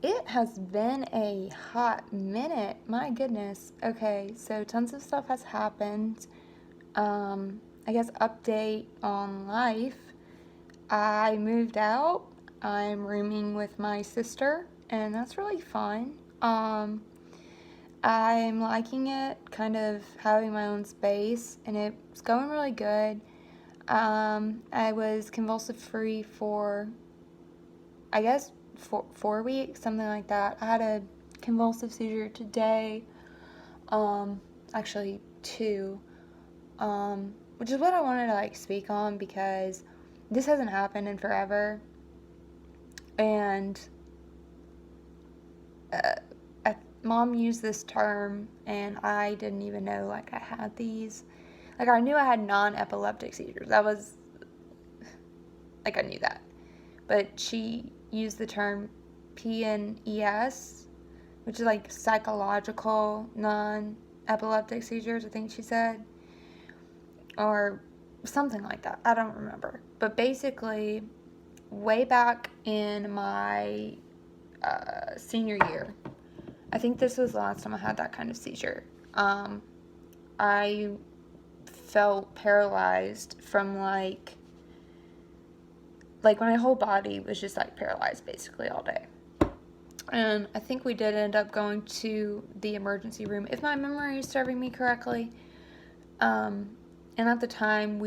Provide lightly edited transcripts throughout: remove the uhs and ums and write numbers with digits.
It has been a hot minute. My goodness. Okay, so tons of stuff has happened. I guess update on life. I moved out. I'm rooming with my sister, and that's really fun. I'm liking it, kind of having my own space, and it's going really good. I was convulsive free for, I guess, 4 weeks, something like that. I had a convulsive seizure today, actually two, which is what I wanted to speak on because this hasn't happened in forever, and uh, Mom used this term, and I didn't even know I had these. I knew I had non-epileptic seizures. That was I knew that, but she used the term PNES, which is psychological non-epileptic seizures, I think she said, or something like that. I don't remember. But basically, way back in my senior year, I think this was the last time I had that kind of seizure. I felt paralyzed from my whole body was just paralyzed basically all day. And I think we did end up going to the emergency room, if my memory is serving me correctly. And at the time,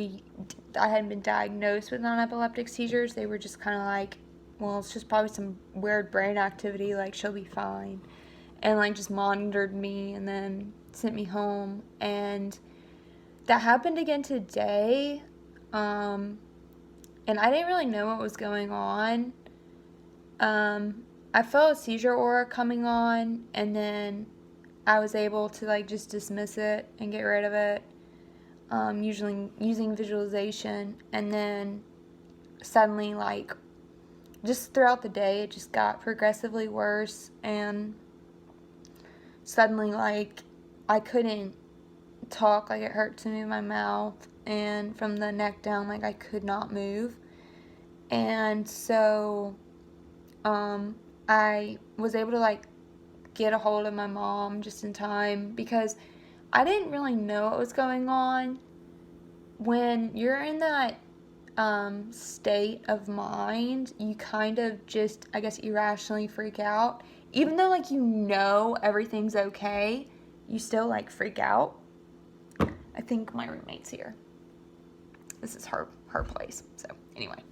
I hadn't been diagnosed with non-epileptic seizures. They were just kind of well, it's just probably some weird brain activity, she'll be fine. And just monitored me and then sent me home. And that happened again today. And I didn't really know what was going on. I felt a seizure aura coming on, and then I was able to just dismiss it and get rid of it, usually using visualization. And then suddenly, just throughout the day, it just got progressively worse, and suddenly I couldn't talk. It hurt to move my mouth, and from the neck down, I could not move. And so I was able to get a hold of my mom just in time, because I didn't really know what was going on. When you're in that state of mind, you kind of just, I guess, irrationally freak out. Even though everything's okay, you still freak out. I think my roommate's here. This is her place. So anyway,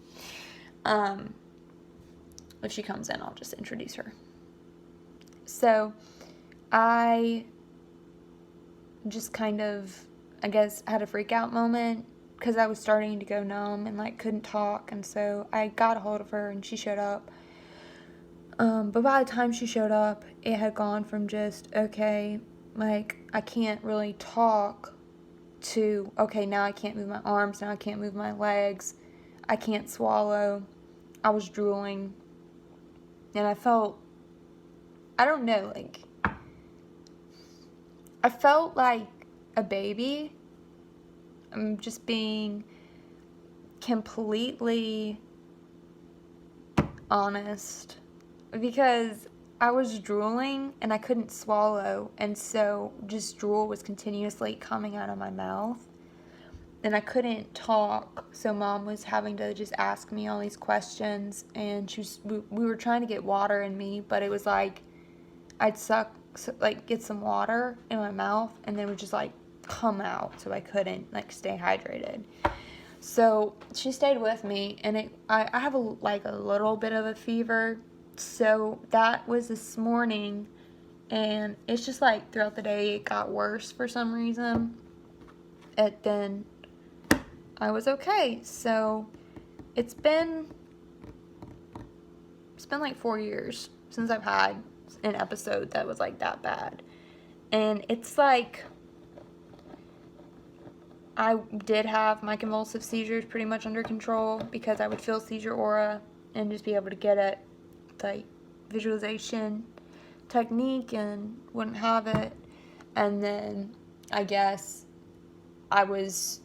if she comes in, I'll just introduce her. So I just kind of, I guess, had a freak out moment because I was starting to go numb and couldn't talk. And so I got a hold of her and she showed up. But by the time she showed up, it had gone from just, okay, I can't really talk, to, okay, now I can't move my arms, now I can't move my legs, I can't swallow, I was drooling, and I felt, I don't know, I felt like a baby. I'm just being completely honest, because I was drooling and I couldn't swallow, and so just drool was continuously coming out of my mouth, and I couldn't talk. So Mom was having to just ask me all these questions, and we were trying to get water in me, but it was I'd get some water in my mouth, and then it would just come out, so I couldn't stay hydrated. So she stayed with me, and I have a little bit of a fever. So that was this morning, and it's just throughout the day it got worse for some reason. And then I was okay. So it's been 4 years since I've had an episode that was that bad. And it's I did have my convulsive seizures pretty much under control, because I would feel seizure aura and just be able to get it, visualization technique, and wouldn't have it. And then I guess I was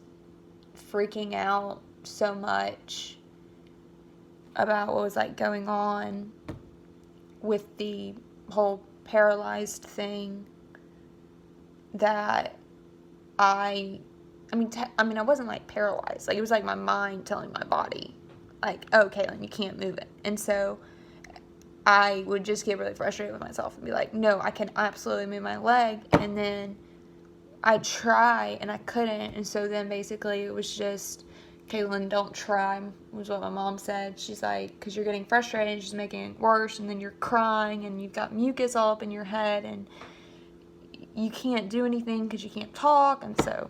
freaking out so much about what was going on, with the whole paralyzed thing that I wasn't like paralyzed. Like, it was like my mind telling my body, like, oh, Caitlin, you can't move it. And so I would just get really frustrated with myself and be like, no, I can absolutely move my leg. And then I'd try and I couldn't. And so then basically it was just, Caitlin, don't try, was what my mom said. She's like, because you're getting frustrated, she's making it worse, and then you're crying and you've got mucus all up in your head and you can't do anything because you can't talk. And so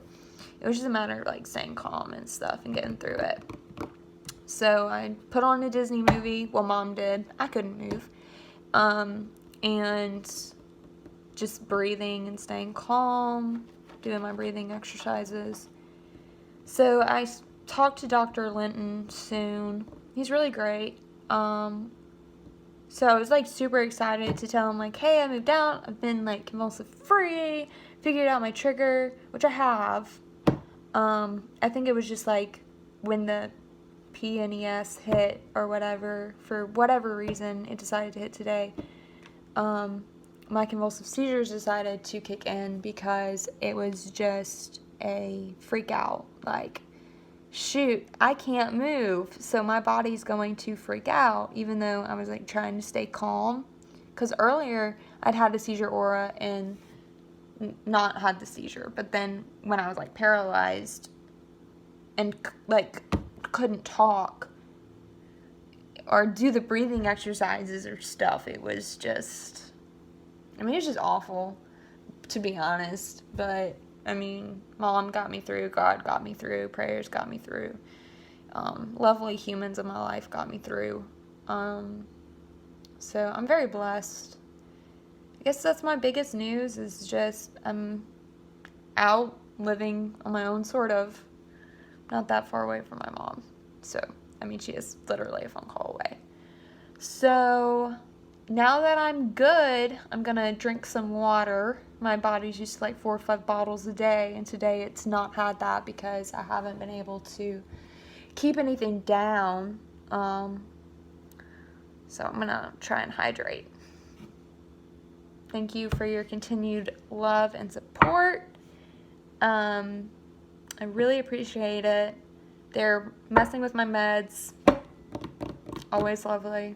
it was just a matter of like staying calm and stuff and getting through it. So I put on a Disney movie. Well, Mom did. I couldn't move. And just breathing and staying calm, doing my breathing exercises. So I talked to Dr. Linton soon. He's really great. So I was like super excited to tell him like, hey, I moved out. I've been like convulsive free. Figured out my trigger, which I have. I think it was just like when the PNES hit or whatever, for whatever reason, it decided to hit today. My convulsive seizures decided to kick in because it was just a freak out. Like, shoot, I can't move, so my body's going to freak out, even though I was like trying to stay calm. Because earlier I'd had a seizure aura and not had the seizure, but then when I was like paralyzed and like couldn't talk or do the breathing exercises or stuff, it was just, it's just awful, to be honest. But Mom got me through, God got me through, prayers got me through, lovely humans in my life got me through. So I'm very blessed. I guess that's my biggest news, is just I'm out living on my own, sort of. Not that far away from my mom. So, she is literally a phone call away. So, now that I'm good, I'm going to drink some water. My body's used to like 4 or 5 bottles a day, and today it's not had that because I haven't been able to keep anything down. So I'm going to try and hydrate. Thank you for your continued love and support. I really appreciate it. They're messing with my meds. Always lovely.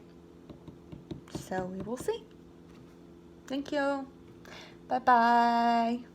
So we will see. Thank you. Bye-bye.